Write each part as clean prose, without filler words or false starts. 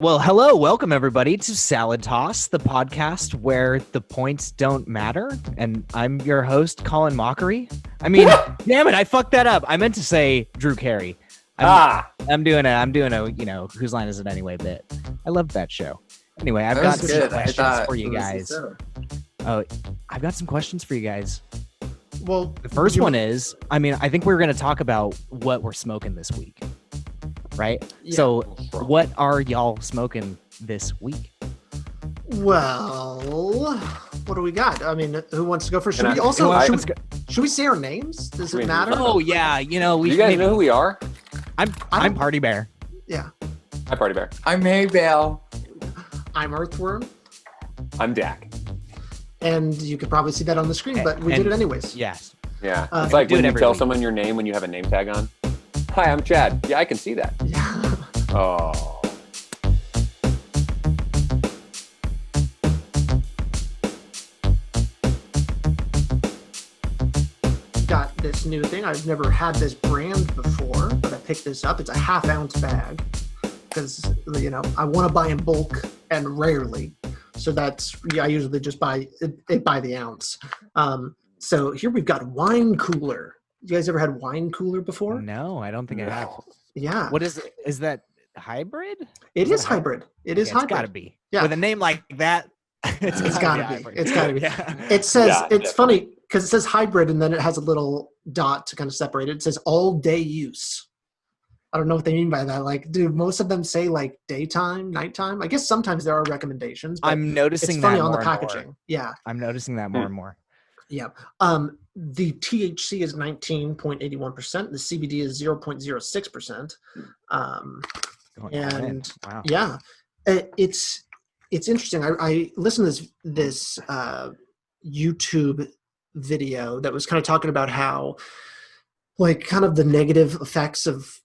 Well, hello. Welcome, everybody, to Salad Toss, the podcast where the points don't matter. And I'm your host, Colin Mockery. I mean, damn it, I fucked that up. I meant to say Drew Carey. I'm doing a, Whose Line Is It Anyway bit. I loved that show. Anyway, I've got some questions for you guys. Oh, I've got some questions for you guys. Well, the first one is, I think we're going to talk about what we're smoking this week. Right? Yeah. So what are y'all smoking this week? Well, what do we got? I mean, who wants to go first? Should we say our names? Does it matter? Oh, yeah. You guys know who we are? I'm Party Bear. Yeah. Hi, Party Bear. I'm haybale. I'm Earthworm. I'm Dak. And you could probably see that on the screen, but we did it anyways. Yes. Yeah. It's like when you tell someone your name when you have a name tag on. Hi, I'm Chad. Yeah, I can see that. Yeah. Oh. Got this new thing. I've never had this brand before, but I picked this up. It's a half-ounce bag because, I want to buy in bulk and rarely. So I usually just buy it by the ounce. So here we've got wine cooler. You guys ever had wine cooler before? No, I don't think I have. Yeah. What is it? Is that hybrid? It is hybrid. It is hybrid. It's got to be. Yeah. With a name like that, it's got to be. It's got to be. Yeah. It says, it's funny because it says hybrid and then it has a little dot to kind of separate it. It says all day use. I don't know what they mean by that. Like, do most of them say like daytime, nighttime? I guess sometimes there are recommendations. But I'm noticing it's funny that on more the packaging. More. Yeah. I'm noticing that more and more. Yeah. The THC is 19.81%. The CBD is 0.06%. And wow. Yeah, it's interesting. I listened to this YouTube video that was kind of talking about how, like, kind of the negative effects of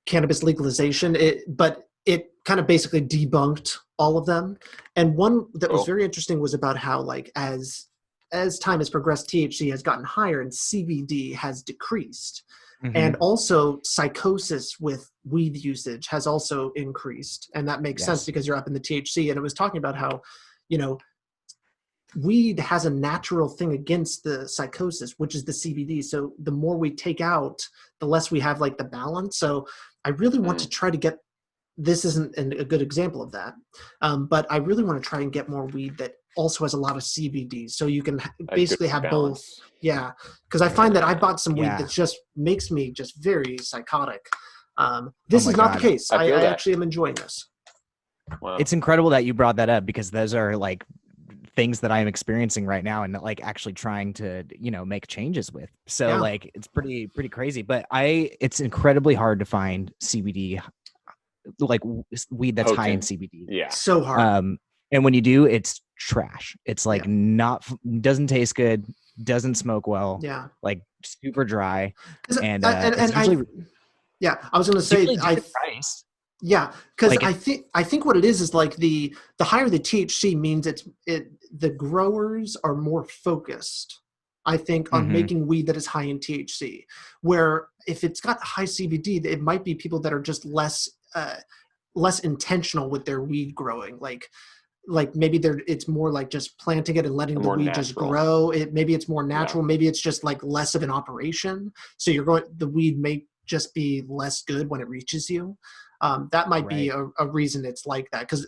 cannabis legalization. But it kind of basically debunked all of them. And one that was very interesting was about how, like, as time has progressed, THC has gotten higher and CBD has decreased. Mm-hmm. And also psychosis with weed usage has also increased. And that makes sense because you're up in the THC. And it was talking about how, weed has a natural thing against the psychosis, which is the CBD. So the more we take out, the less we have like the balance. So I really want to try to get, this isn't a good example of that. But I really want to try and get more weed that also has a lot of CBD, so you can basically have both. Yeah, because I find that I bought some weed that just makes me just very psychotic. This is not the case. I actually am enjoying this. Wow. It's incredible that you brought that up because those are like things that I'm experiencing right now and like actually trying to make changes with. So like it's pretty crazy. But it's incredibly hard to find CBD, like weed that's high in CBD. Yeah, so hard. And when you do, it's trash. It's like doesn't taste good, doesn't smoke well. Yeah, like super dry. And I was going to say, price. Yeah, because like I think what it is like the higher the THC means the growers are more focused, I think, on making weed that is high in THC. Where if it's got high CBD, it might be people that are just less intentional with their weed growing. Like maybe it's more like just planting it and letting the weed just grow. Maybe it's more natural. Maybe it's just like less of an operation. So the weed may just be less good when it reaches you. That might be a reason it's like that, because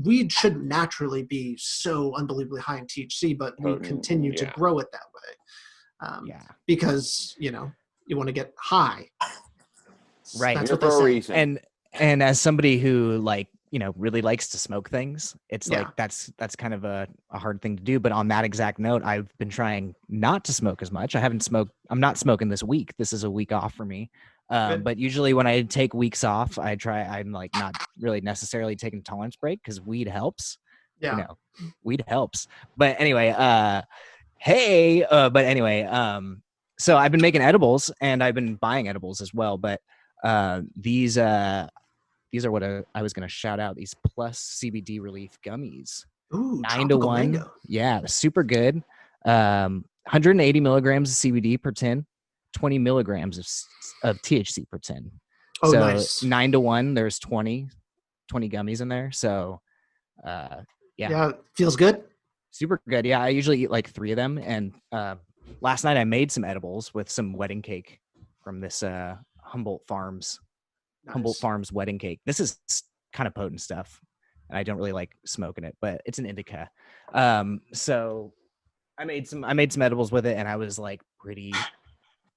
weed shouldn't naturally be so unbelievably high in THC, but we continue to grow it that way. Because you want to get high. Right. That's what they say. And as somebody who really likes to smoke things, it's like that's kind of a hard thing to do. But on that exact note, I've been trying not to smoke as much. I'm not smoking this week. This is a week off for me. But usually when I take weeks off, I'm like not really necessarily taking a tolerance break because weed helps. Yeah. Weed helps. But anyway, so I've been making edibles and I've been buying edibles as well. But these are what I was going to shout out. These Plus CBD Relief Gummies. Ooh, 9-to-1. mango. Yeah, super good. 180 milligrams of CBD per 10, 20 milligrams of THC per 10. Oh, so nice. 9-to-1, there's 20 20 gummies in there. So Yeah, feels good. Super good. Yeah, I usually eat like 3 of them. And last night I made some edibles with some wedding cake from this Humboldt Farms wedding cake. This is kind of potent stuff, and I don't really like smoking it, but it's an indica. So I made some edibles with it, and I was like pretty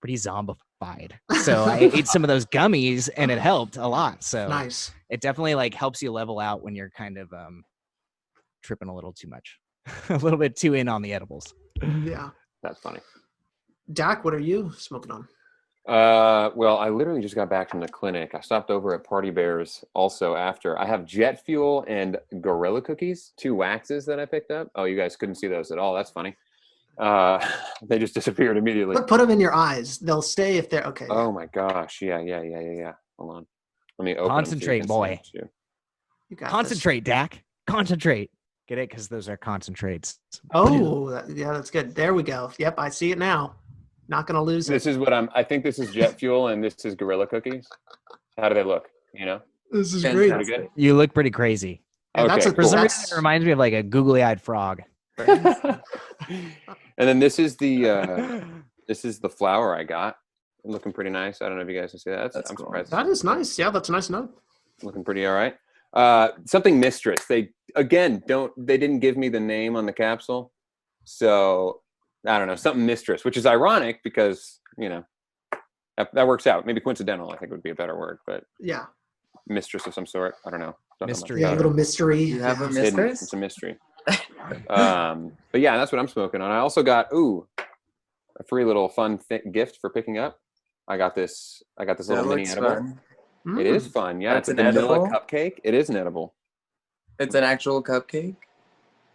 zombified. So I ate some of those gummies, and it helped a lot. So Nice. It definitely like helps you level out when you're kind of tripping a little too much, a little bit too in on the edibles. Yeah, that's funny. Dak, what are you smoking on? Well, I literally just got back from the clinic. I stopped over at Party Bears also after. I have jet fuel and gorilla cookies, 2 waxes that I picked up. Oh, you guys couldn't see those at all. That's funny. They just disappeared immediately. Put them in your eyes. They'll stay if they're okay. Oh my gosh. Yeah. Hold on. Let me open Concentrate, boy. You got Concentrate, this. Dak. Concentrate. Get it? Because those are concentrates. Oh, yeah, that's good. There we go. Yep, I see it now. Not gonna lose it. This is what I think this is jet fuel and this is gorilla cookies. How do they look? You know? This is great. Good? You look pretty crazy. Yeah, okay, for some reason it reminds me of like a googly-eyed frog. And then this is the flower I got. Looking pretty nice. I don't know if you guys can see that. I'm cool. surprised. That is nice. Yeah, that's a nice note. Looking pretty all right. Something Mistress. They didn't give me the name on the capsule. So I don't know, something Mistress, which is ironic because, you know, that works out. Maybe coincidental, I think would be a better word, but yeah. Mistress of some sort. I don't know. Mystery. Yeah, a little mystery. You have a mistress? It's a mystery. But yeah, that's what I'm smoking on. I also got a free little fun gift for picking up. I got this little mini edible. Fun. It is fun. Yeah, That's it's a vanilla cupcake. It is an edible. It's an actual cupcake.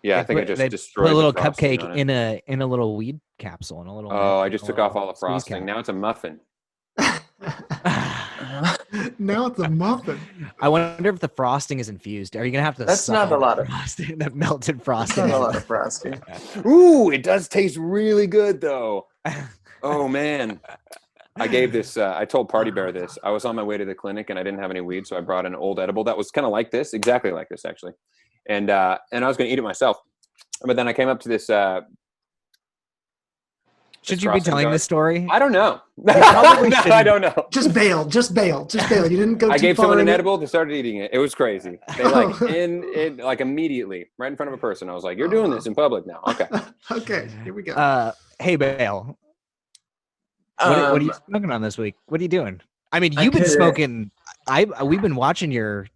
Yeah, I think I just destroyed put a little the frosting cupcake in in a little weed capsule in a little. Oh, I just took off all the frosting. Now it's a muffin. Now it's a muffin. I wonder if the frosting is infused. Are you gonna have to? That's not a lot of frosting. That melted frosting. That's not a lot of frosting. Ooh, it does taste really good though. Oh man. I gave this, I told Party Bear this. I was on my way to the clinic and I didn't have any weed, so I brought an old edible that was kind of like this, exactly like this actually. And I was going to eat it myself. But then I came up to this. Should you be telling this story? I don't know. No, I don't know. Just bail. You didn't go too far. I gave someone an edible. They started eating it. It was crazy. They like immediately, right in front of a person. I was like, "You're doing this in public now." Okay. Okay. Here we go. Haybale. What are you smoking on this week? What are you doing? I mean, you've been smoking. We've been watching your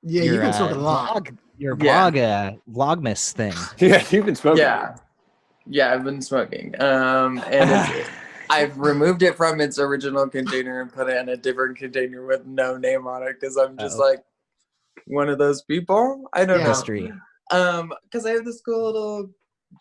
you've been smoking a lot. Vlogmas thing. Yeah, you've been smoking. Yeah, I've been smoking. And I've removed it from its original container and put it in a different container with no name on it because I'm just like one of those people. I don't know. Mystery. Because I have this cool little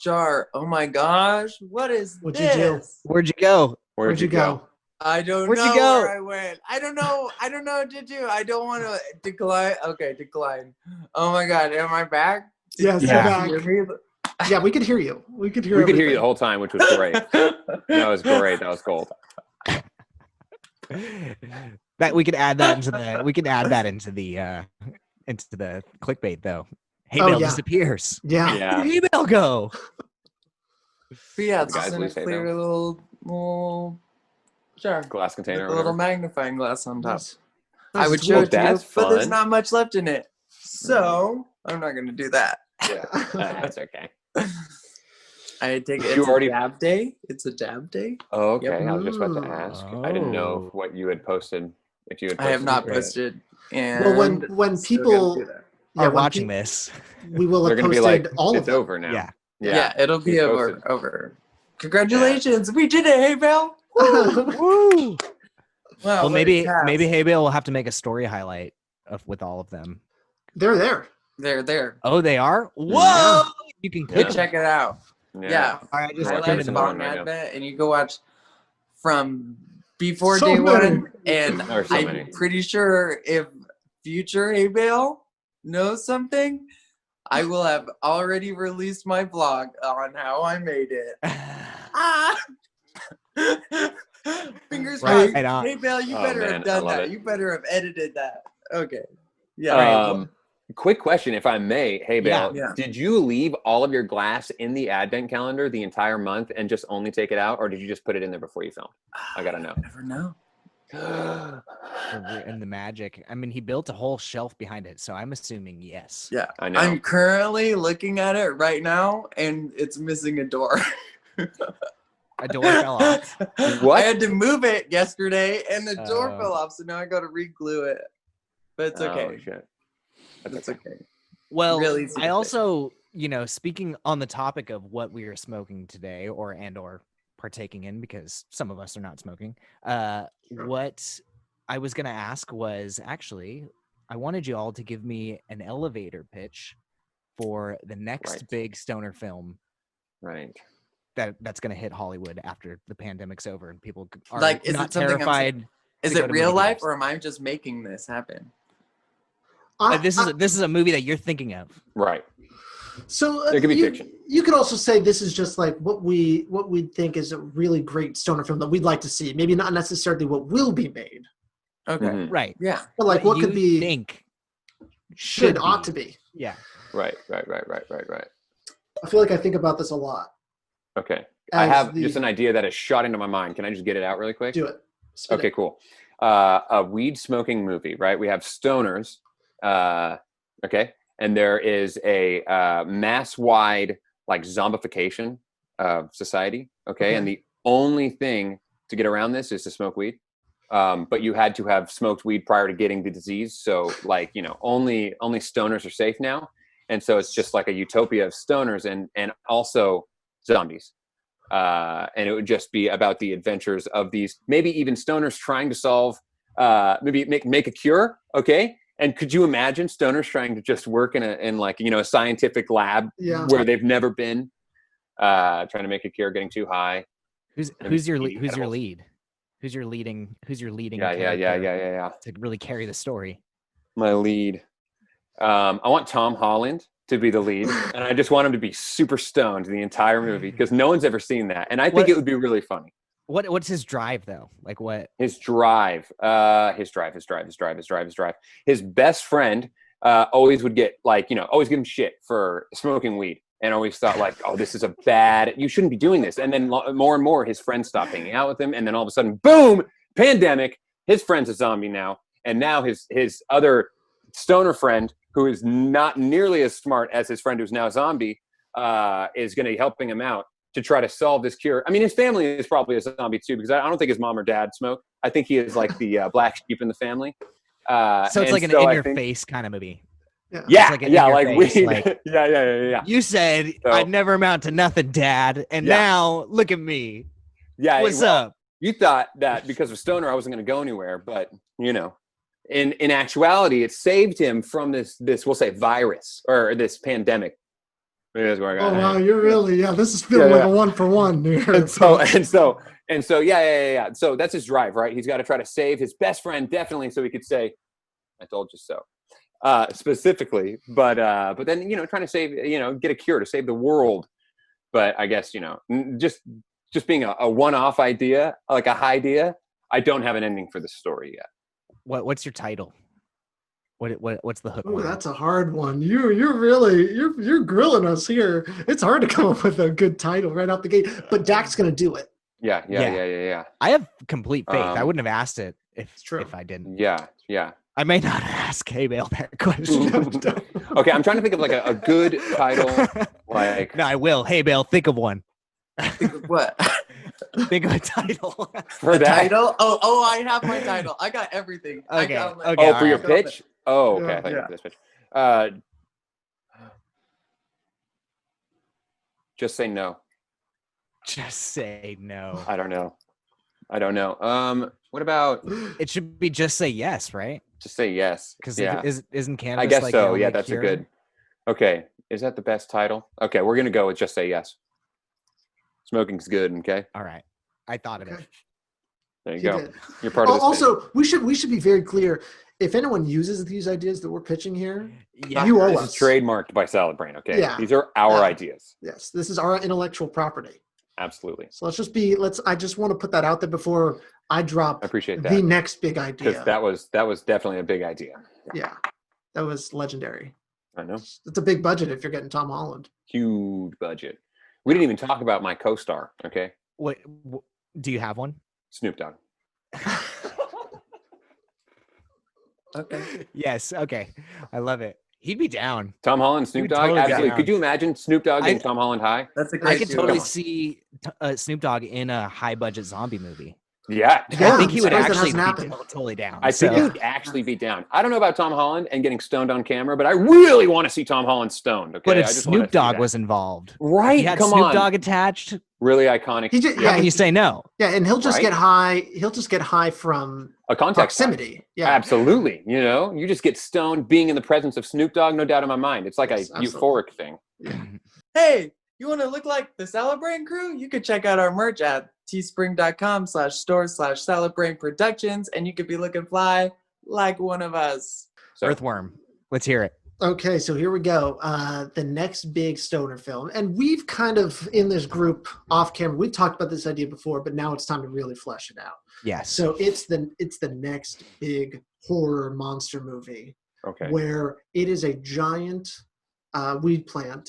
jar. Oh my gosh, what is What'd this? you do? Where'd you go? Where'd you go? I don't Where'd know you go? where I went. I don't know what to do. I don't want to decline. Okay, decline. Oh my god, am I back? Yes, you're back. Yeah, we could hear you. We could hear you the whole time, which was great. That was great. That was gold. That we could add that into the clickbait though. Haybale disappears. Yeah. Where'd Haybale go? But yeah, it's just in a clear little jar. Glass container. With a little magnifying glass on top. Nice. I would show it to you, fun. but there's not much left in it. So I'm not gonna do that. Yeah, that's okay. I take it. It's a dab day. It's a dab day. Oh, okay. Yep. I was just about to ask. I didn't know what you had posted. If you had posted. I have not posted. And well, when people are watching this, we will have posted be like, all of it's them. over now. Yeah, it'll be over. Congratulations, we did it, Haybale! Woo! Wow, well, maybe Haybale will have to make a story highlight with all of them. They're there. They're there. Oh, they are. Whoa! Yeah. You can check it out. Yeah. All right, just highlights the Bong Advent, and you go watch from before So day many. one. And So many. I'm pretty sure if future Haybale knows something, I will have already released my vlog on how I made it. Fingers crossed. Right on. Haybale, you better have done that. You better have edited that. Okay. Yeah. Quick question, if I may. Hey, Bale, Yeah. did you leave all of your glass in the advent calendar the entire month and just only take it out, or did you just put it in there before you filmed? I gotta know. I never know. And the magic. I mean, he built a whole shelf behind it, so I'm assuming yes. Yeah, I know. I'm currently looking at it right now, and it's missing a door. A door fell off. What? I had to move it yesterday, and the door fell off, so now I got to re-glue it. But it's okay. Oh, shit. That's okay. Well, Really easy to I fix. also, speaking on the topic of what we are smoking today, or partaking in, because some of us are not smoking. What I was gonna ask was actually, I wanted you all to give me an elevator pitch for the next big stoner film. Right. That's gonna hit Hollywood after the pandemic's over and people are Like, is not it something terrified. Is to go it to real movie life, theaters. or am I just making this happen? This is a movie that you're thinking of. Right. So It could be fiction. You could also say this is just like what we think is a really great stoner film that we'd like to see. Maybe not necessarily what will be made, Okay. Mhm. Right. Yeah. but like what you could be think should ought to be. Yeah. Right. I feel like I think about this a lot. Okay. I have just an idea that has shot into my mind. Can I just get it out really quick? Do it. Spit Okay, it. cool. A weed smoking movie, right? We have stoners, okay, and there is a mass-wide like zombification of society, okay, and the only thing to get around this is to smoke weed, but you had to have smoked weed prior to getting the disease, so like only stoners are safe now, and so it's just like a utopia of stoners and also zombies. And it would just be about the adventures of these, maybe even stoners trying to solve, maybe make a cure. Okay. And could you imagine stoners trying to just work in a scientific lab where they've never been, trying to make a cure, getting too high. Who's your lead? Who's your leading? Yeah. To really carry the story. My lead. I want Tom Holland to be the lead, and I just want him to be super stoned the entire movie because no one's ever seen that, and I think it would be really funny. What's his drive though? Like what? His drive. His best friend always would get always give him shit for smoking weed, and always thought like, oh, this is you shouldn't be doing this. And then more and more, his friends stopped hanging out with him, and then all of a sudden, boom, pandemic. His friend's a zombie now, and now his other stoner friend, who is not nearly as smart as his friend who's now a zombie, is going to be helping him out to try to solve this cure. I mean, his family is probably a zombie too, because I don't think his mom or dad smoke. I think he is like the black sheep in the family. So it's like an in-your-face kind of movie. Yeah, like weed. Like, yeah. You said I'd never amount to nothing, Dad, and now look at me. Yeah, what's up? You thought that because of stoner I wasn't going to go anywhere, but in actuality, it saved him from this we'll say virus or this pandemic. That's where I got. Oh wow, you're really this is feeling like a 1-for-1 here. And so yeah. So that's his drive, right? He's got to try to save his best friend, definitely, so he could say, "I told you so," specifically. But then trying to save, get a cure to save the world. But I guess just being a one-off idea, like a high idea. I don't have an ending for the story yet. What's your title? What's the hook? Oh, that's a hard one. You're grilling us here. It's hard to come up with a good title right out the gate. But Dak's gonna do it. Yeah. I have complete faith. I wouldn't have asked it if I didn't. Yeah. I may not ask Haybale that question. Okay, I'm trying to think of like a good title. Like no, I will. Haybale, think of one. Think of what? Think of a title. For that title? Oh, I have my title. I got everything. Okay. For your pitch? Oh, okay. I thought you had this pitch. Just say no. Just say no. I don't know. What about? It should be just say yes, right? Just say yes. Because isn't cannabis? I guess like so. Yeah, that's a good. Okay, is that the best title? Okay, we're gonna go with just say yes. Smoking's good. Okay. All right. I thought of it. There you go. You're part of this. Also, we should be very clear. If anyone uses these ideas that we're pitching here, you owe us. This is trademarked by Salad Brain. Okay. Yeah. These are our ideas. Yes, this is our intellectual property. Absolutely. So I just want to put that out there before I drop I appreciate that. the next big idea. Because that was definitely a big idea. Yeah. That was legendary. I know. It's a big budget if you're getting Tom Holland. Huge budget. We didn't even talk about my co-star. Okay. What do you have one? Snoop Dogg. Okay. Yes. Okay. I love it. He'd be down. Tom Holland, Snoop You'd Dogg. totally Absolutely. down. Could you imagine Snoop Dogg and Tom Holland high? That's a I great could duo. totally see Snoop Dogg in a high budget zombie movie. Yeah. Yeah, I think he I'm would surprised that actually hasn't be happened. totally down. I think So- he'd actually be down. I don't know about Tom Holland and getting stoned on camera, but I really want to see Tom Holland stoned. Okay. but if I just wanna Snoop see Dogg that. was involved, right, he had come Snoop on. Dogg attached. Really iconic. He just, How yeah, can you say no? yeah, and he'll just Right? get high. He'll just get high from A context. proximity. Yeah, Absolutely. You know, you just get stoned being in the presence of Snoop Dogg, no doubt in my mind. It's like Yes, a absolutely. euphoric thing. Hey, you want to look like the Salad Brain crew? You could check out our merch at teespring.com/store/Salad Brain Productions, and you could be looking fly like one of us. So, Earthworm. Let's hear it. Okay, so here we go. The next big stoner film, and we've kind of in this group off camera. We've talked about this idea before, but now it's time to really flesh it out. Yes. So it's the next big horror monster movie okay. where it is a giant weed plant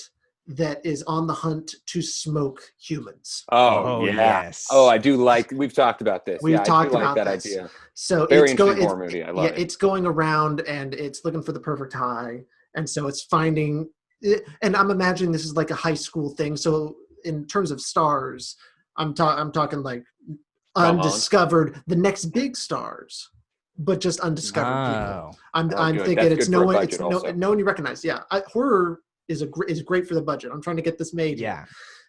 that is on the hunt to smoke humans. Oh, Oh, yeah. yes. Oh, I do like, we've talked about this. We've yeah, talked I do like about that this. idea. So Very it's going. interesting horror movie. I love Yeah, it. it's going around and it's looking for the perfect high, and so it's finding. And I'm imagining this is like a high school thing. So in terms of stars, I'm talking like Tom undiscovered, the next big stars, but just undiscovered people. Oh. I'm good. thinking That's it's good no for a one. budget It's also. no one you recognize. Yeah, horror is great for the budget. I'm trying to get this made. Yeah.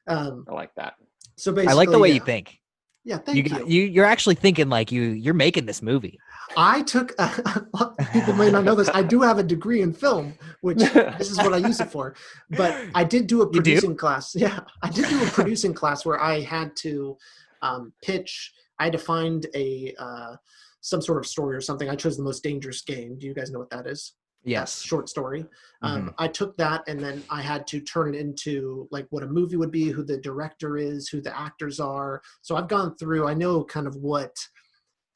Here. I like that. So basically, I like the way yeah. you think. Yeah, thank you. You're actually thinking like you're making this movie. I took, people may not know this, I do have a degree in film, which this is what I use it for. But I did do a You do? producing class. Yeah, I did do a producing class where I had to pitch, I had to find some sort of story or something. I chose The Most Dangerous Game. Do you guys know what that is? Yes. Short story. Mhm. I took that and then I had to turn it into like what a movie would be, who the director is, who the actors are. So I've gone through, I know kind of what,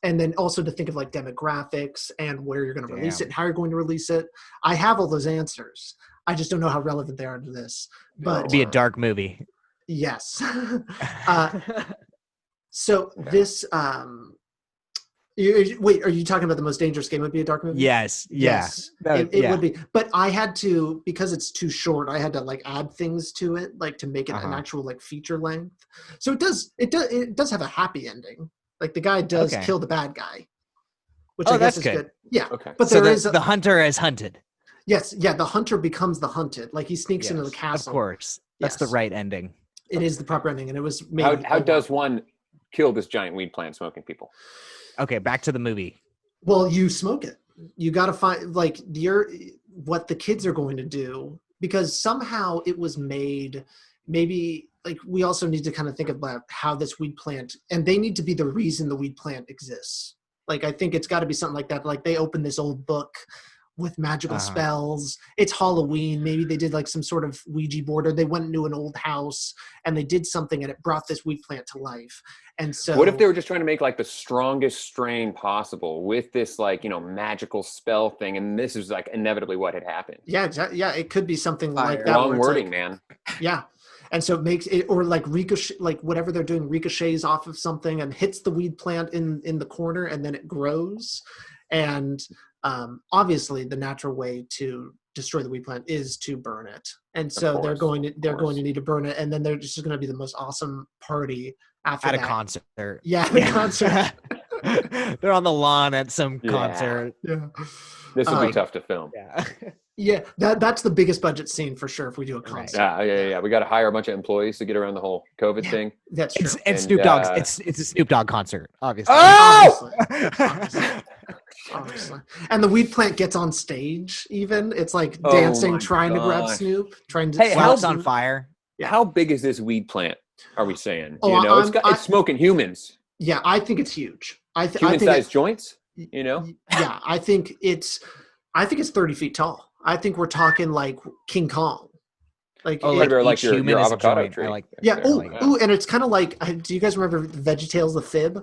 and then also to think of like demographics and where you're going to release it and how you're going to release it. I have all those answers. I just don't know how relevant they are to this. But It'd be a dark movie. yes. So this, wait, are you talking about The Most Dangerous Game would be a dark movie? Yes. Yes, Yeah. it would be. But I had to, because it's too short, I had to like add things to it, like to make it an actual like feature length. So it does have a happy ending. Like the guy does Okay. kill the bad guy, which Oh, I guess that's is good. good. Yeah, Okay. but So there is the hunter is hunted. yes, yeah. The hunter becomes the hunted. Like he sneaks into the Yes, castle. Of course. That's the Yes. right ending. It is the proper ending, and it was made. How does one kill this giant weed plant smoking people? Okay, back to the movie. Well, you smoke it. You got to find like what the kids are going to do, because somehow it was made. Maybe like we also need to kind of think about how this weed plant, and they need to be the reason the weed plant exists. Like I think it's got to be something like that. Like they opened this old book with magical spells. It's Halloween. Maybe they did like some sort of Ouija board, or they went into an old house and they did something and it brought this weed plant to life. And so What if they were just trying to make like the strongest strain possible with this like, magical spell thing, and this is like inevitably what had happened? yeah, yeah, it could be something like Fire. that. Wrong where it's wording, like, man. yeah. And so it makes it, or like ricochet, like whatever they're doing ricochets off of something and hits the weed plant in the corner, and then it grows. And obviously the natural way to destroy the weed plant is to burn it. And so they're going to need to burn it. And then they're just going to be the most awesome party after At a that. concert. Yeah, at a concert. They're on the lawn at some Yeah. concert. Yeah. This would be Um, tough to film. Yeah. Yeah, that's the biggest budget scene for sure if we do a Right. concert. Yeah. We got to hire a bunch of employees to get around the whole COVID thing. That's true. It's And, Snoop Dogg's. It's a Snoop Dogg concert, obviously. Oh! Obviously. And the weed plant gets on stage even. It's like Oh dancing, my trying to grab gosh. Snoop, trying to Hey, slap hell's on Snoop. fire. Yeah. How big is this weed plant? Are we saying? Oh, It's smoking humans, Yeah, I think it's huge. I think human-sized joints. Yeah, I think it's 30 feet tall. I think we're talking like King Kong. Like, Oh, Like, like like each your human is a avocado joint. tree. I like. yeah. There, Oh, like that. and it's kind of like. Do you guys remember VeggieTales: The Fib? Do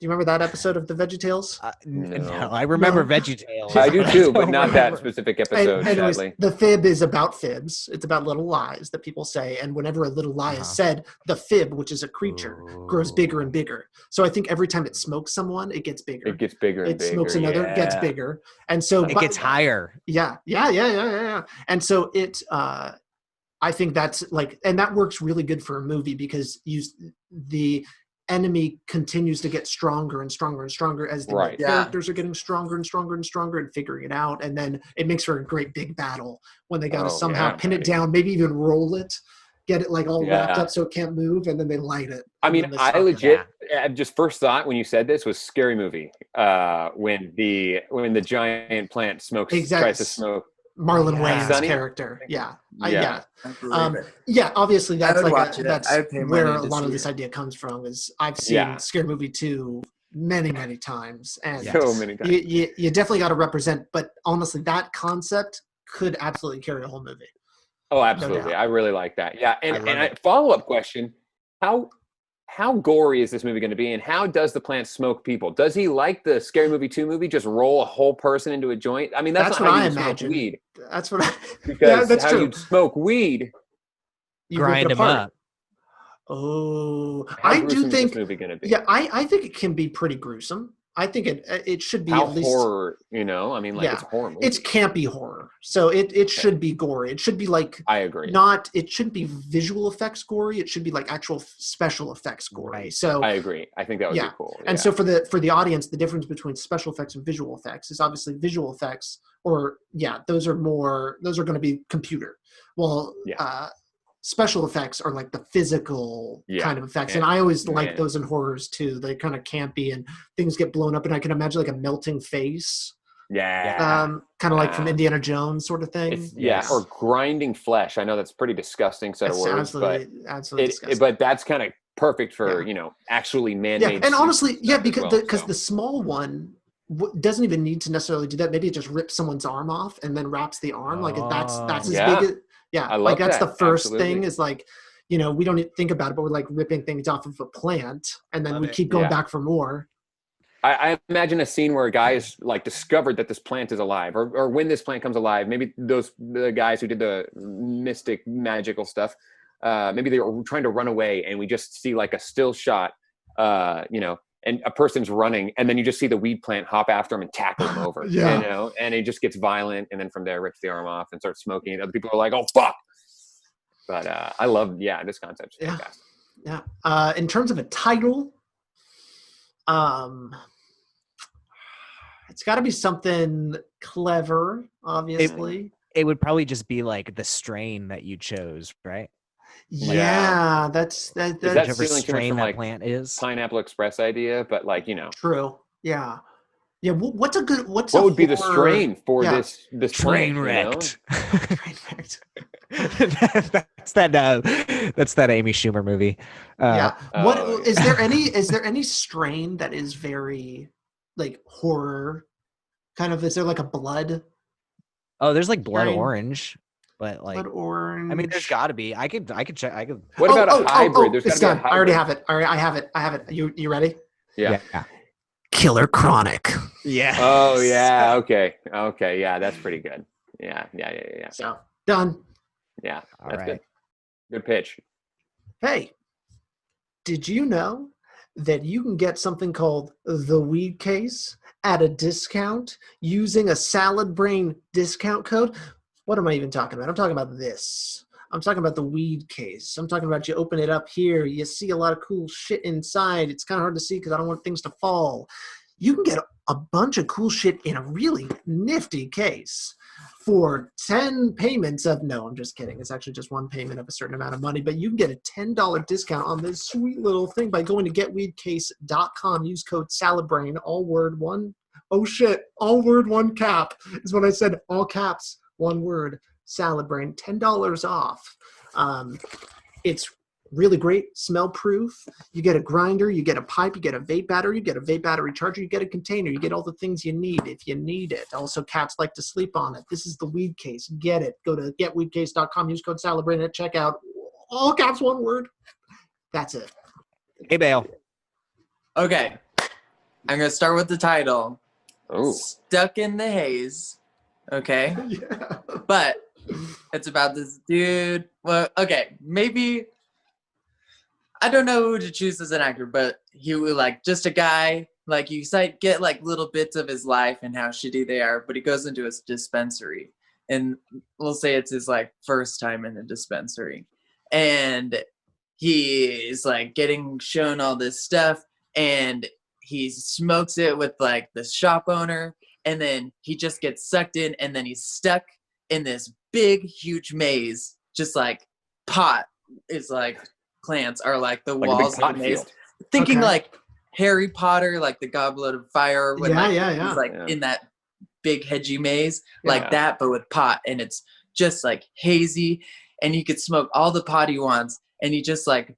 you remember that episode of the VeggieTales? No, I remember VeggieTales. I do too, but don't not that remember. specific episode, Anyways, sadly. the fib is about fibs. It's about little lies that people say, and whenever a little lie is said, the fib, which is a creature, grows bigger and bigger. So I think every time it smokes someone, it gets bigger. It gets bigger and It bigger. smokes another, it gets bigger, and so It gets higher. Yeah. And so it, I think that's like, and that works really good for a movie because the enemy continues to get stronger and stronger and stronger as the characters are getting stronger and stronger and stronger and figuring it out, and then it makes for a great big battle when they got to somehow pin it down, maybe even roll it, get it like all wrapped up so it can't move, and then they light it. I mean, I legit just first thought when you said this was Scary Movie, when the giant plant tries to smoke Marlon Wayans' character. Obviously that's where a lot of this idea comes from. Is I've seen Scary Movie 2 many times, and so many times. You definitely got to represent, but honestly that concept could absolutely carry a whole movie. Oh, absolutely. I really like that. Yeah. And a follow-up question, how gory is this movie going to be, and how does the plant smoke people? Does he, like the Scary Movie 2 movie, just roll a whole person into a joint? I mean, that's not what how I you smoke imagine. weed. That's what I Because that's how true. you smoke weed, You grind them up. Oh, how I gruesome do think is this movie going to be? Yeah, I think it can be pretty gruesome. I think it should be how at least horror, I mean, like it's a horror movie. It's campy horror, so it should be gory. It should be like I agree. It shouldn't be visual effects gory. It should be like actual special effects gory. Right. So I agree. I think that would be cool. And so for the audience, the difference between special effects and visual effects is obviously visual effects, those are going to be computer. Well, special effects are like the physical kind of effects. And I always like those in horrors too. They're kind of campy and things get blown up, and I can imagine like a melting face. Kind of like from Indiana Jones sort of thing. Or grinding flesh. I know that's a pretty disgusting set of words, absolutely disgusting. But that's kind of perfect for, actually man-made. And honestly, because the small one doesn't even need to necessarily do that. Maybe it just rips someone's arm off and then wraps the arm. Like that's as big as I love like that's that. the first Absolutely. thing is like, we don't even think about it, but we're like ripping things off of a plant, and then we keep going back for more. I imagine a scene where a guy is like discovered that this plant is alive, or when this plant comes alive, maybe the guys who did the mystic magical stuff, maybe they were trying to run away, and we just see like a still shot, and a person's running, and then you just see the weed plant hop after him and tackle him over, and it just gets violent, and then from there rips the arm off and starts smoking, and other people are like, oh fuck. But I love this concept. In terms of a title, it's got to be something clever, obviously. It would probably just be like the strain that you chose, right? That's whichever strain that plant is. Pineapple Express idea, but like, True. Yeah. What would be the strain for this train plant, wrecked? That's that Amy Schumer movie. Is there any strain that is very like horror kind of? Is there like a blood? Oh, there's like blood orange. But like, blood orange. I mean, there's got to be. I could check. What about a hybrid? It's done. I already have it. All right, I have it. You ready? Yeah. Killer Chronic. Yeah. Oh yeah. Okay. Yeah, that's pretty good. Yeah. So done. Yeah, All that's right. good. Good pitch. Hey, did you know that you can get something called the Weed Case at a discount using a Salad Brain discount code? What am I even talking about? I'm talking about this. I'm talking about the Weed Case. I'm talking about you open it up here. You see a lot of cool shit inside. It's kind of hard to see because I don't want things to fall. You can get a bunch of cool shit in a really nifty case for 10 payments of, no, I'm just kidding. It's actually just one payment of a certain amount of money, but you can get a $10 discount on this sweet little thing by going to getweedcase.com. Use code SALADBRAIN, all word, one. Oh shit, all word, one cap is what I said, all caps, one word, SALADBRAIN, $10 off. It's really great, smell proof. You get a grinder, you get a pipe, you get a vape battery, you get a vape battery charger, you get a container, you get all the things you need if you need it. Also, cats like to sleep on it. This is the Weed Case. Get it. Go to getweedcase.com, use code SALADBRAIN at checkout. All caps, one word. That's it. Hey, Bale. Okay. I'm gonna start with the title. Oh, Stuck in the Haze. Okay. Yeah. But it's about this dude. Well, okay, maybe I don't know who to choose as an actor, but he was like just a guy. Like you get like little bits of his life and how shitty they are, but he goes into his dispensary, and we'll say it's his like first time in a dispensary, and he is like getting shown all this stuff, and he smokes it with like the shop owner, and then he just gets sucked in, and then he's stuck in this big huge maze, just like pot is like plants are like the like a big walls of pot the maze. field. Thinking Okay. like Harry Potter, like the Goblet of Fire, when he's like in that big hedgy maze, like that, but with pot, and it's just like hazy, and he could smoke all the pot he wants, and he just like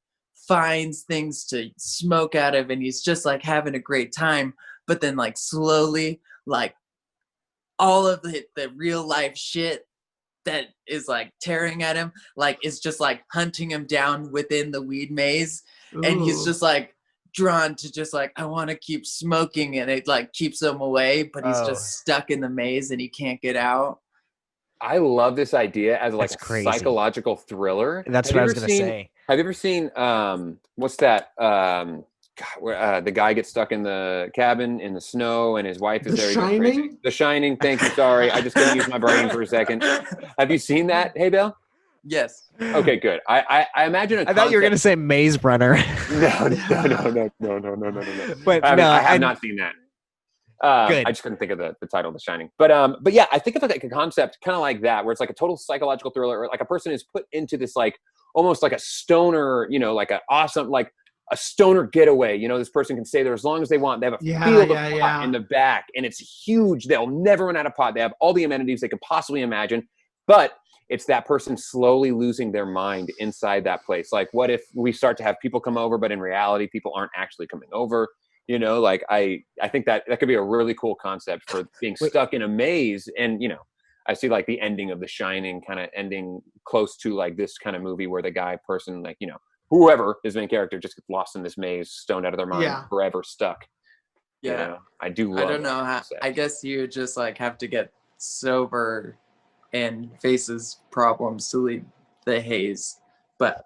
finds things to smoke out of, and he's just like having a great time. But then like slowly, like all of the real life shit that is like tearing at him, like is just like hunting him down within the weed maze. Ooh. And he's just like drawn to just like, I want to keep smoking, and it like keeps him away, but he's just stuck in the maze and he can't get out. I love this idea as like That's a crazy. psychological thriller. That's what I was gonna say. Have you ever seen what's that? Where the guy gets stuck in the cabin in the snow and his wife is The there. Shining? The Shining. Thank you. Sorry, I just couldn't use my brain for a second. Have you seen that, Haybale? Yes. Okay, good. I imagine I thought you were gonna say Maze Runner. No. But I have not seen that. Good. I just couldn't think of the title of The Shining. But yeah, I think of like a concept kind of like that, where it's like a total psychological thriller, or like a person is put into this like almost like a stoner, like an awesome, like a stoner getaway. This person can stay there as long as they want. They have a field of pot in the back, and it's huge. They'll never run out of pot. They have all the amenities they could possibly imagine, but it's that person slowly losing their mind inside that place. Like, what if we start to have people come over, but in reality, people aren't actually coming over? Like I think that could be a really cool concept for being stuck in a maze. And, I see like the ending of The Shining kind of ending close to like this kind of movie where the person, like, whoever his main character just gets lost in this maze, stoned out of their mind, forever stuck. Yeah. I do love I don't know how, I guess you just like have to get sober and faces problems to leave the haze, but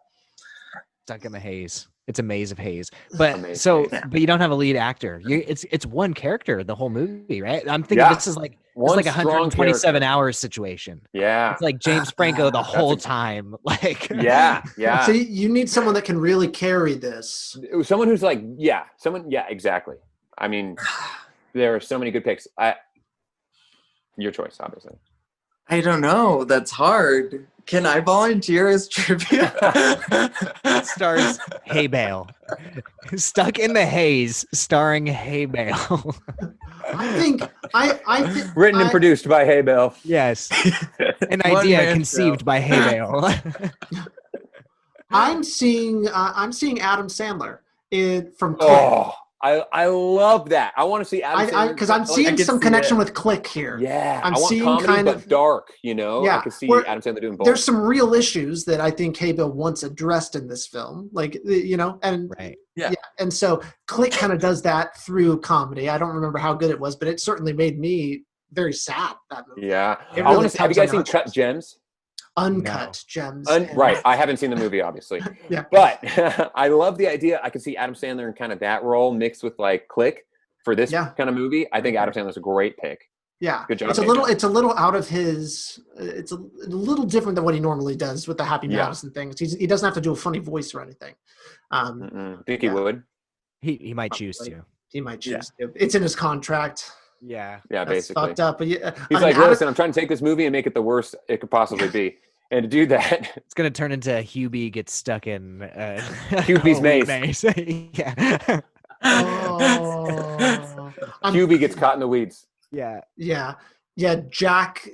stuck in the haze. It's a maze of haze. But but you don't have a lead actor. It's one character the whole movie, right? I'm thinking this is like it's like a 127 hours situation. Yeah, it's like James Franco the whole time. Like yeah. So you need someone that can really carry this. Someone who's like exactly. I mean, there are so many good picks. Your choice, obviously. I don't know. That's hard. Can I volunteer as trivia? Stars Haybale. Stuck in the Haze, starring Haybale. I think written and produced by Haybale. Yes. An idea conceived by Haybale. I'm seeing Adam Sandler from Click. Oh, I love that. I want to see Adam Sandler because I'm seeing some connection with Click here. Yeah, I'm I want seeing comedy, kind but of dark. I can see Adam Sandler doing both. There's some real issues that I think Haybale once addressed in this film, like and right. Yeah, and so Click kind of does that through comedy. I don't remember how good it was, but it certainly made me very sad. That movie. Yeah, really I want to see. Have you guys seen Cut Gems? Uncut Gems. Right. I haven't seen the movie, obviously. Yeah. But I love the idea. I could see Adam Sandler in kind of that role mixed with like Click for this kind of movie. I think Adam Sandler's a great pick. Yeah. Good job. It's a little out of his, it's a little different than what he normally does with the Happy Madison things. He doesn't have to do a funny voice or anything. Think he would? He might choose to. He might choose to. It's in his contract. Yeah. Yeah, That's basically. fucked up. But he's like, listen, I'm trying to take this movie and make it the worst it could possibly be. And to do that, it's gonna turn into Hubie gets stuck in Hubie's maze. Yeah. Hubie gets caught in the weeds. Yeah. Jack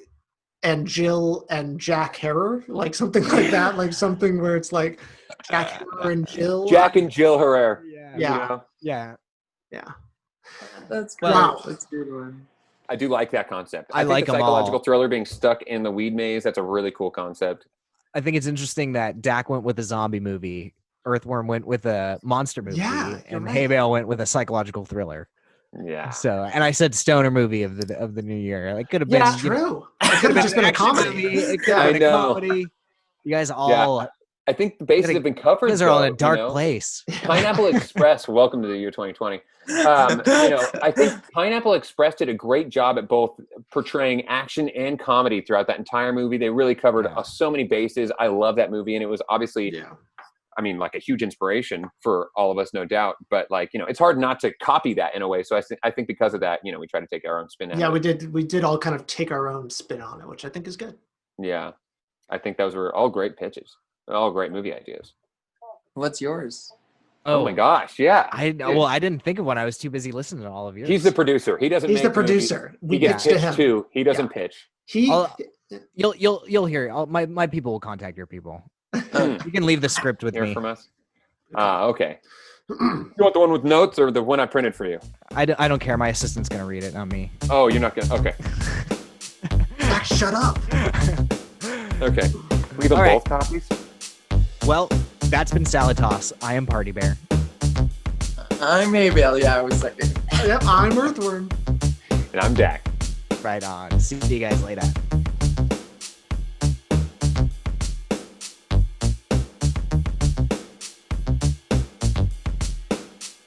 and Jill and Jack Herrer, like something like that, like something where it's like Jack Herrer and Jill. Jack and Jill Herrera. Yeah. That's good. Wow. That's a good one. I do like that concept. I like the psychological thriller being stuck in the weed maze. That's a really cool concept. I think it's interesting that Dak went with a zombie movie, Earthworm went with a monster movie, and Haybale went with a psychological thriller. Yeah. So, and I said stoner movie of the new year. It could have been. That's true. It could have just been a action comedy. movie. It could I have been a know. comedy. You guys all. I think the bases have been covered. You guys are all in a though, dark you know? place. Pineapple Express, welcome to the year 2020. I think Pineapple Express did a great job at both portraying action and comedy throughout that entire movie. They really covered so many bases. I love that movie, and it was obviously, I mean, like a huge inspiration for all of us, no doubt. But like, it's hard not to copy that in a way. So I think because of that, we try to take our own spin on it. Yeah, we did all kind of take our own spin on it, which I think is good. Yeah, I think those were all great pitches, all great movie ideas. What's yours? Oh my gosh, yeah. I didn't think of one. I was too busy listening to all of yours. He's the producer. He doesn't. He's make the producer. Movies. We get pitched too. He doesn't pitch. You'll hear. My people will contact your people. You can leave the script with me. From us. Okay. You want the one with notes or the one I printed for you? I don't care. My assistant's gonna read it, not me. Oh, you're not gonna. Okay. Zach, shut up. Okay. Leave them both copies. Well, that's been Salad Toss. I am Party Bear. I'm haybale. Yeah, I was second. Yep, I'm Earthworm. And I'm Dak. Right on. See you guys later.